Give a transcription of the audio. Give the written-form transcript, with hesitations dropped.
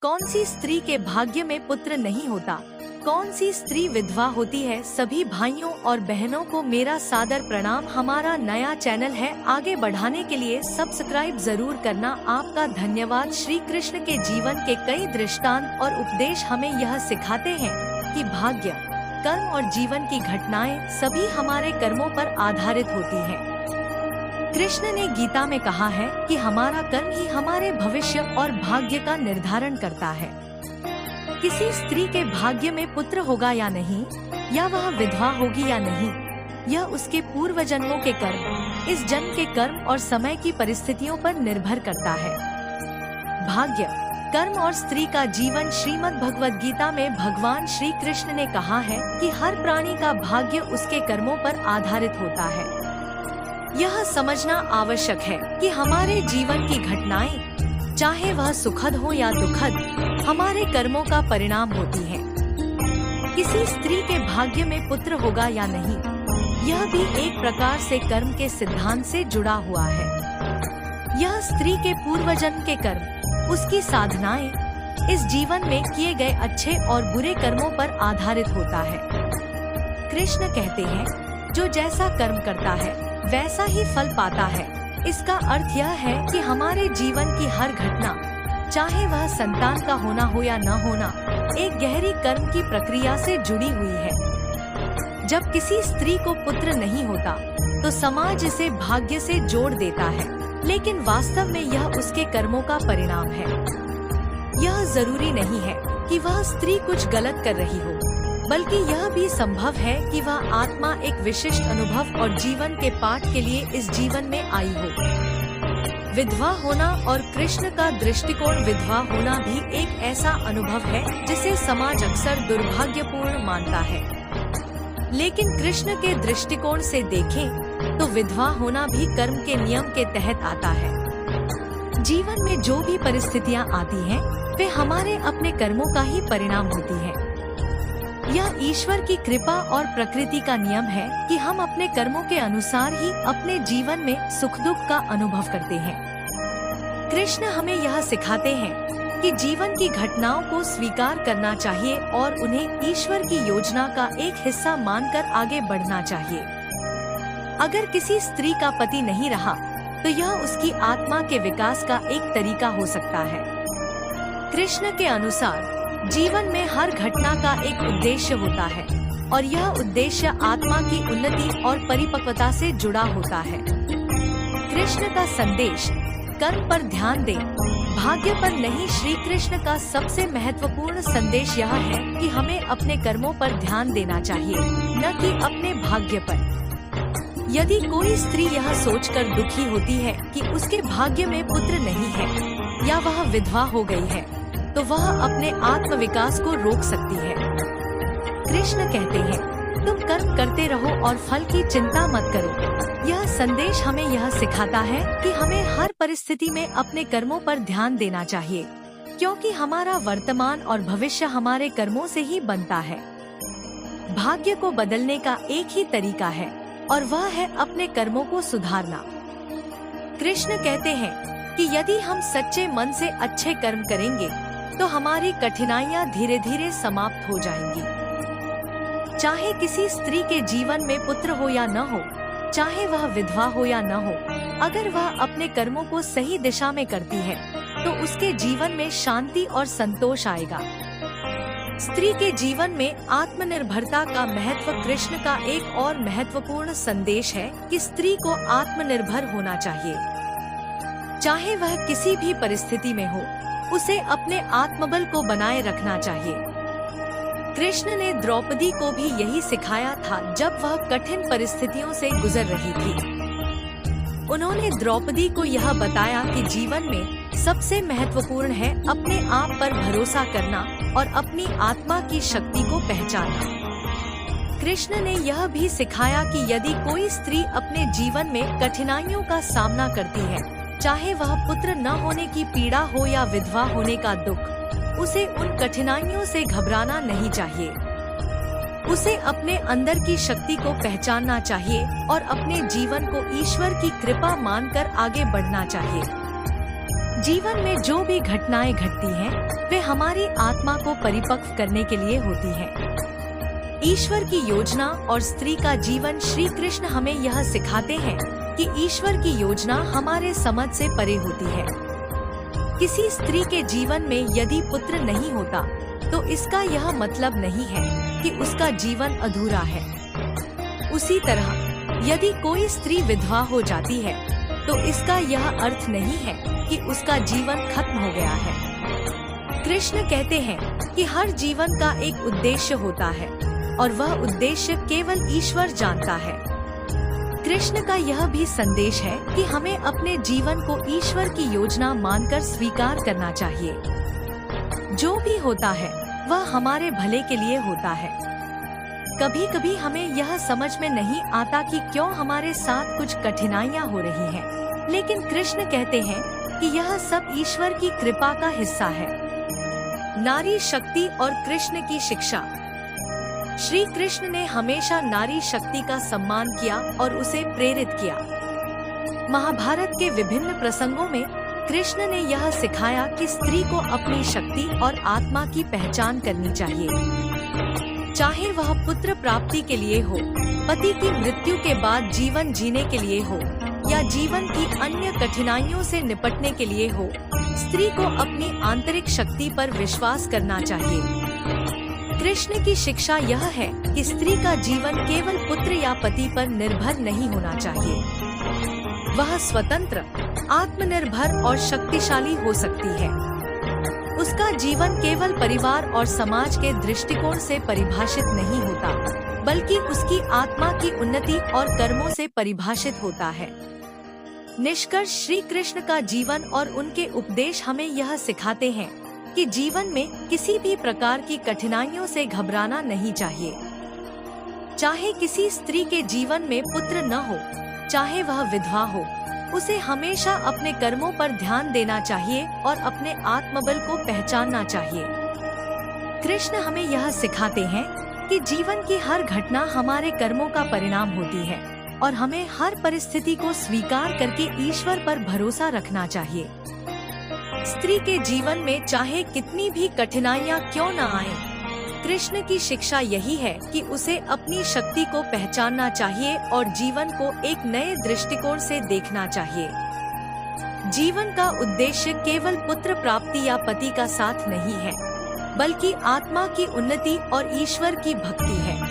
कौन सी स्त्री के भाग्य में पुत्र नहीं होता? कौन सी स्त्री विधवा होती है? सभी भाइयों और बहनों को मेरा सादर प्रणाम। हमारा नया चैनल है, आगे बढ़ाने के लिए सब्सक्राइब जरूर करना। आपका धन्यवाद। श्री कृष्ण के जीवन के कई दृष्टांत और उपदेश हमें यह सिखाते हैं कि भाग्य, कर्म और जीवन की घटनाएं सभी हमारे कर्मों पर आधारित होती हैं। कृष्ण ने गीता में कहा है कि हमारा कर्म ही हमारे भविष्य और भाग्य का निर्धारण करता है। किसी स्त्री के भाग्य में पुत्र होगा या नहीं, या वह विधवा होगी या नहीं, यह उसके पूर्व जन्मों के कर्म, इस जन्म के कर्म और समय की परिस्थितियों पर निर्भर करता है। भाग्य, कर्म और स्त्री का जीवन। श्रीमद् भगवद गीता में भगवान श्री कृष्ण ने कहा है कि हर प्राणी का भाग्य उसके कर्मों पर आधारित होता है। यह समझना आवश्यक है कि हमारे जीवन की घटनाएं, चाहे वह सुखद हो या दुखद, हमारे कर्मों का परिणाम होती हैं। किसी स्त्री के भाग्य में पुत्र होगा या नहीं, यह भी एक प्रकार से कर्म के सिद्धांत से जुड़ा हुआ है। यह स्त्री के पूर्व जन्म के कर्म, उसकी साधनाएं, इस जीवन में किए गए अच्छे और बुरे कर्मों पर आधारित होता है। कृष्ण कहते हैं, जो जैसा कर्म करता है वैसा ही फल पाता है। इसका अर्थ यह है कि हमारे जीवन की हर घटना, चाहे वह संतान का होना हो या न होना, एक गहरी कर्म की प्रक्रिया से जुड़ी हुई है। जब किसी स्त्री को पुत्र नहीं होता तो समाज इसे भाग्य से जोड़ देता है, लेकिन वास्तव में यह उसके कर्मों का परिणाम है। यह जरूरी नहीं है कि वह स्त्री कुछ गलत कर रही हो, बल्कि यह भी संभव है कि वह आत्मा एक विशिष्ट अनुभव और जीवन के पाठ के लिए इस जीवन में आई हो। विधवा होना और कृष्ण का दृष्टिकोण, विधवा होना भी एक ऐसा अनुभव है जिसे समाज अक्सर दुर्भाग्यपूर्ण मानता है। लेकिन कृष्ण के दृष्टिकोण से देखें तो विधवा होना भी कर्म के नियम के तहत आता है। जीवन में जो भी परिस्थितियां आती हैं, वे हमारे अपने कर्मों का ही परिणाम होती हैं। यह ईश्वर की कृपा और प्रकृति का नियम है कि हम अपने कर्मों के अनुसार ही अपने जीवन में सुख दुख का अनुभव करते हैं। कृष्ण हमें यह सिखाते हैं कि जीवन की घटनाओं को स्वीकार करना चाहिए और उन्हें ईश्वर की योजना का एक हिस्सा मानकर आगे बढ़ना चाहिए। अगर किसी स्त्री का पति नहीं रहा तो यह उसकी आत्मा के विकास का एक तरीका हो सकता है। कृष्ण के अनुसार जीवन में हर घटना का एक उद्देश्य होता है और यह उद्देश्य आत्मा की उन्नति और परिपक्वता से जुड़ा होता है। कृष्ण का संदेश, कर्म पर ध्यान दें, भाग्य पर नहीं। श्री कृष्ण का सबसे महत्वपूर्ण संदेश यह है कि हमें अपने कर्मों पर ध्यान देना चाहिए, न कि अपने भाग्य पर। यदि कोई स्त्री यह सोचकर दुखी होती है कि उसके भाग्य में पुत्र नहीं है या वह विधवा हो गई है, तो वह अपने आत्म विकास को रोक सकती है। कृष्ण कहते हैं, तुम कर्म करते रहो और फल की चिंता मत करो। यह संदेश हमें यह सिखाता है कि हमें हर परिस्थिति में अपने कर्मों पर ध्यान देना चाहिए, क्योंकि हमारा वर्तमान और भविष्य हमारे कर्मों से ही बनता है। भाग्य को बदलने का एक ही तरीका है और वह है अपने कर्मों को सुधारना। कृष्ण कहते हैं कि यदि हम सच्चे मन से अच्छे कर्म करेंगे तो हमारी कठिनाइयां धीरे धीरे समाप्त हो जाएंगी। चाहे किसी स्त्री के जीवन में पुत्र हो या न हो, चाहे वह विधवा हो या न हो, अगर वह अपने कर्मों को सही दिशा में करती है तो उसके जीवन में शांति और संतोष आएगा। स्त्री के जीवन में आत्मनिर्भरता का महत्व। कृष्ण का एक और महत्वपूर्ण संदेश है कि स्त्री को आत्मनिर्भर होना चाहिए। चाहे वह किसी भी परिस्थिति में हो, उसे अपने आत्मबल को बनाए रखना चाहिए। कृष्ण ने द्रौपदी को भी यही सिखाया था जब वह कठिन परिस्थितियों से गुजर रही थी। उन्होंने द्रौपदी को यह बताया कि जीवन में सबसे महत्वपूर्ण है अपने आप पर भरोसा करना और अपनी आत्मा की शक्ति को पहचानना। कृष्ण ने यह भी सिखाया कि यदि कोई स्त्री अपने जीवन में कठिनाइयों का सामना करती है, चाहे वह पुत्र न होने की पीड़ा हो या विधवा होने का दुख, उसे उन कठिनाइयों से घबराना नहीं चाहिए। उसे अपने अंदर की शक्ति को पहचानना चाहिए और अपने जीवन को ईश्वर की कृपा मानकर आगे बढ़ना चाहिए। जीवन में जो भी घटनाएं घटती हैं, वे हमारी आत्मा को परिपक्व करने के लिए होती हैं। ईश्वर की योजना और स्त्री का जीवन। श्री कृष्ण हमें यह सिखाते हैं कि ईश्वर की योजना हमारे समझ से परे होती है। किसी स्त्री के जीवन में यदि पुत्र नहीं होता, तो इसका यह मतलब नहीं है कि उसका जीवन अधूरा है। उसी तरह यदि कोई स्त्री विधवा हो जाती है, तो इसका यह अर्थ नहीं है कि उसका जीवन खत्म हो गया है। कृष्ण कहते हैं कि हर जीवन का एक उद्देश्य होता है और वह उद्देश्य केवल ईश्वर जानता है। कृष्ण का यह भी संदेश है कि हमें अपने जीवन को ईश्वर की योजना मानकर स्वीकार करना चाहिए। जो भी होता है वह हमारे भले के लिए होता है। कभी कभी हमें यह समझ में नहीं आता कि क्यों हमारे साथ कुछ कठिनाइयाँ हो रही हैं, लेकिन कृष्ण कहते हैं कि यह सब ईश्वर की कृपा का हिस्सा है। नारी शक्ति और कृष्ण की शिक्षा। श्री कृष्ण ने हमेशा नारी शक्ति का सम्मान किया और उसे प्रेरित किया। महाभारत के विभिन्न प्रसंगों में कृष्ण ने यह सिखाया कि स्त्री को अपनी शक्ति और आत्मा की पहचान करनी चाहिए। चाहे वह पुत्र प्राप्ति के लिए हो, पति की मृत्यु के बाद जीवन जीने के लिए हो, या जीवन की अन्य कठिनाइयों से निपटने के लिए हो, स्त्री को अपनी आंतरिक शक्ति पर विश्वास करना चाहिए। कृष्ण की शिक्षा यह है कि स्त्री का जीवन केवल पुत्र या पति पर निर्भर नहीं होना चाहिए। वह स्वतंत्र, आत्मनिर्भर और शक्तिशाली हो सकती है। उसका जीवन केवल परिवार और समाज के दृष्टिकोण से परिभाषित नहीं होता, बल्कि उसकी आत्मा की उन्नति और कर्मों से परिभाषित होता है। निष्कर्ष, श्री कृष्ण का जीवन और उनके उपदेश हमें यह सिखाते हैं कि जीवन में किसी भी प्रकार की कठिनाइयों से घबराना नहीं चाहिए। चाहे किसी स्त्री के जीवन में पुत्र न हो, चाहे वह विधवा हो, उसे हमेशा अपने कर्मों पर ध्यान देना चाहिए और अपने आत्मबल को पहचानना चाहिए। कृष्ण हमें यह सिखाते हैं कि जीवन की हर घटना हमारे कर्मों का परिणाम होती है और हमें हर परिस्थिति को स्वीकार करके ईश्वर पर भरोसा रखना चाहिए। स्त्री के जीवन में चाहे कितनी भी कठिनाइयाँ क्यों न आए, कृष्ण की शिक्षा यही है कि उसे अपनी शक्ति को पहचानना चाहिए और जीवन को एक नए दृष्टिकोण से देखना चाहिए। जीवन का उद्देश्य केवल पुत्र प्राप्ति या पति का साथ नहीं है, बल्कि आत्मा की उन्नति और ईश्वर की भक्ति है।